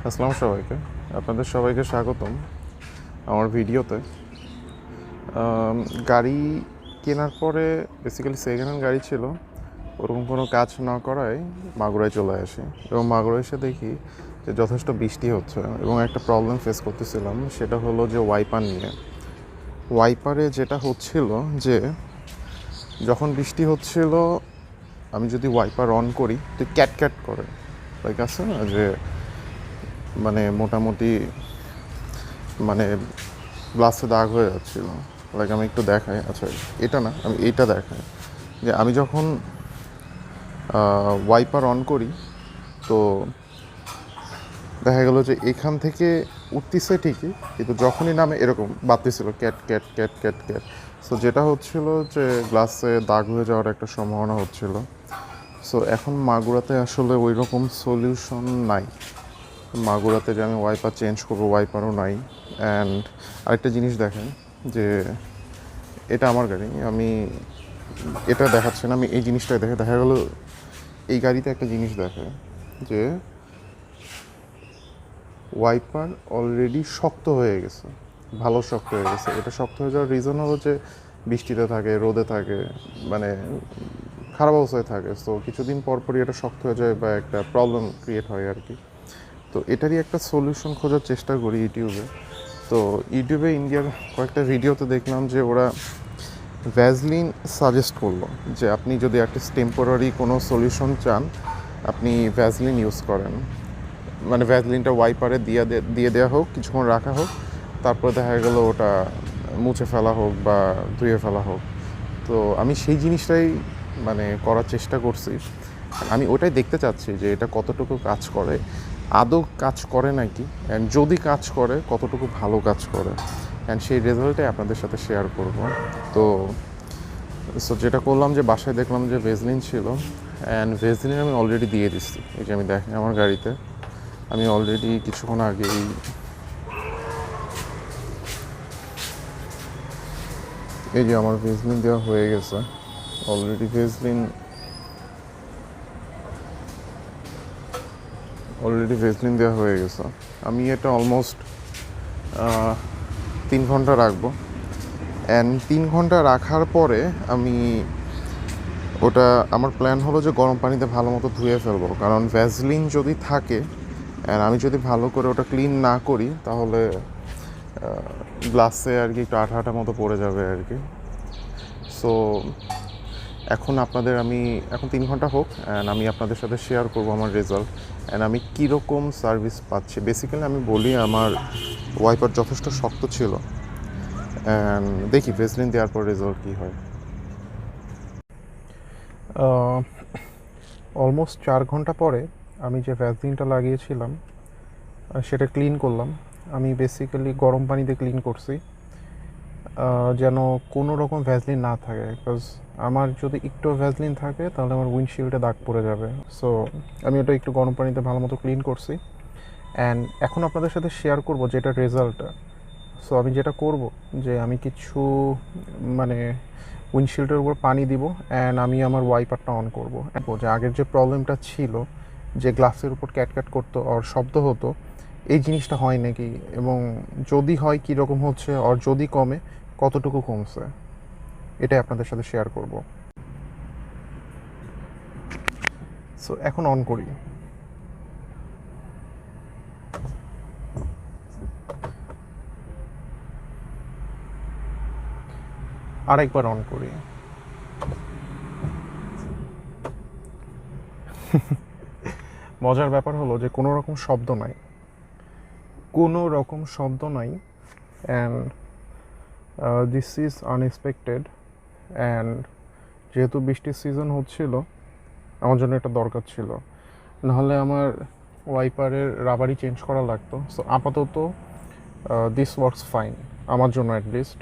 আসসালামু সবাইকে, আপনাদের সবাইকে স্বাগতম আমার ভিডিওতে। গাড়ি কেনার পরে বেসিক্যালি সেকেন্ড হ্যান্ড গাড়ি ছিল, ওরকম কোনো কাজ না করায় মাগুরায় চলে আসি এবং মাগুরায় এসে দেখি যে যথেষ্ট বৃষ্টি হচ্ছে এবং একটা প্রবলেম ফেস করতেছিলাম, সেটা হলো যে ওয়াইপার নিয়ে। ওয়াইপারে যেটা হচ্ছিল যে যখন বৃষ্টি হচ্ছিল আমি যদি ওয়াইপার অন করি তো ক্যাট ক্যাট করে, লাইক আছে না যে মানে মোটামুটি মানে গ্লাসে দাগ হয়ে যাচ্ছিল। লাইক আমি একটু দেখাই, আচ্ছা এটা না, আমি এইটা দেখাই যে আমি যখন ওয়াইপার অন করি তো দেখা গেল যে এখান থেকে উঠতেছে ঠিকই, কিন্তু যখনই নামে এরকম বাড়তেছিল cat cat cat cat cat. So যেটা হচ্ছিল যে গ্লাসে দাগ হয়ে যাওয়ার একটা সম্ভাবনা হচ্ছিল। সো এখন মাগুরাতে আসলে ওই রকম সলিউশন নাই। মাগুরাতে যে আমি ওয়াইপার চেঞ্জ করবো ওয়াইপারও নাই। অ্যান্ড আরেকটা জিনিস দেখেন যে এটা আমার গাড়ি, আমি এটা দেখাচ্ছে না, আমি এই জিনিসটাই দেখা গেলো এই গাড়িতে একটা জিনিস দেখে যে ওয়াইপার অলরেডি শক্ত হয়ে গেছে, ভালো শক্ত হয়ে গেছে। এটা শক্ত হয়ে যাওয়ার রিজন হলো যে বৃষ্টিতে থাকে, রোদে থাকে, মানে খারাপ অবস্থায় থাকে। সো কিছুদিন পরপরই এটা শক্ত হয়ে যায় বা একটা প্রবলেম ক্রিয়েট হয় আর কি। তো এটারই একটা সলিউশন খোঁজার চেষ্টা করি ইউটিউবে। তো ইউটিউবে ইন্ডিয়ার কয়েকটা ভিডিওতে দেখলাম যে ওরা ভ্যাজলিন সাজেস্ট করলো যে আপনি যদি একটা টেম্পোরারি কোনো সলিউশন চান আপনি ভ্যাজলিন ইউজ করেন, মানে ভ্যাজলিনটা ওয়াইপারে দিয়ে দেওয়া হোক, কিছুক্ষণ রাখা হোক, তারপর দেখা গেল ওটা মুছে ফেলা হোক বা ধুয়ে ফেলা হোক। তো আমি সেই জিনিসটাই মানে করার চেষ্টা করছি। আমি ওটাই দেখতে চাচ্ছি যে এটা কতটুকু কাজ করে, আদৌ কাজ করে নাকি, অ্যান্ড যদি কাজ করে কতটুকু ভালো কাজ করে, অ্যান্ড সেই রেজাল্টটাই আপনাদের সাথে শেয়ার করব। তো যেটা করলাম যে বাসায় দেখলাম যে ভেজলিন ছিল, অ্যান্ড ভেজলিন আমি অলরেডি দিয়ে দিচ্ছি। এই যে আমি দেখি আমার গাড়িতে আমি অলরেডি কিছুক্ষণ আগেই এই যে আমার ভেজলিন দেওয়া হয়ে গেছে অলরেডি। ভেজলিন দেওয়া হয়ে গেছে। আমি এটা অলমোস্ট 3 ঘন্টা রাখবো, অ্যান্ড 3 ঘন্টা রাখার পরে আমি ওটা আমার প্ল্যান হলো যে গরম পানিতে ভালো মতো ধুয়ে ফেলবো, কারণ ভ্যাজলিন যদি থাকে অ্যান্ড আমি যদি ভালো করে ওটা ক্লিন না করি তাহলে গ্লাসে আর কি একটু আঠা আঠা মতো পড়ে যাবে আর কি। সো এখন এখন 3 ঘন্টা হোক, অ্যান্ড আমি আপনাদের সাথে শেয়ার করবো আমার রেজাল্ট অ্যান্ড আমি কীরকম সার্ভিস পাচ্ছি। বেসিক্যালি আমি বলি আমার ওয়াইপার যথেষ্ট শক্ত ছিল, অ্যান্ড দেখি ভেজলিন দেওয়ার পর রেজাল্ট কী হয়। অলমোস্ট 4 ঘন্টা পরে আমি যে ভ্যাসলিনটা লাগিয়েছিলাম সেটা ক্লিন করলাম। আমি বেসিক্যালি গরম পানিতে ক্লিন করছি যেন কোনো রকম ভ্যাসলিন না থাকে, বিকজ আমার যদি একটু ভ্যাসলিন থাকে তাহলে আমার উইন্ডশিল্ডে দাগ পড়ে যাবে। সো আমি ওটা একটু গরম পানিতে ভালো মতো ক্লিন করছি, অ্যান্ড এখন আপনাদের সাথে শেয়ার করব যেটা রেজাল্টটা। সো আমি যেটা করব যে আমি কিছু মানে উইন্ডশিল্ডের উপর পানি দিব, অ্যান্ড আমি আমার ওয়াইপারটা অন করব। যে আগের যে প্রবলেমটা ছিল যে গ্লাসের উপর ক্যাটক্যাট করতো আর শব্দ হতো, এই জিনিসটা হয় নাকি, এবং যদি হয় কীরকম হচ্ছে, আর যদি কমে কতটুকু কমছে, এটাই আপনাদের সাথে শেয়ার করব। সো এখন অন করি। আরেকবার অন করি। মজার ব্যাপার হলো যে কোনো রকম শব্দ নাই, and this is unexpected. And যেহেতু বৃষ্টির সিজন হচ্ছিল আমার জন্য এটা দরকার ছিল, নাহলে আমার ওয়াইপারের রাবারই চেঞ্জ করা লাগতো। সো আপাতত দিস ওয়ার্কস ফাইন আমার জন্য অ্যাটলিস্ট।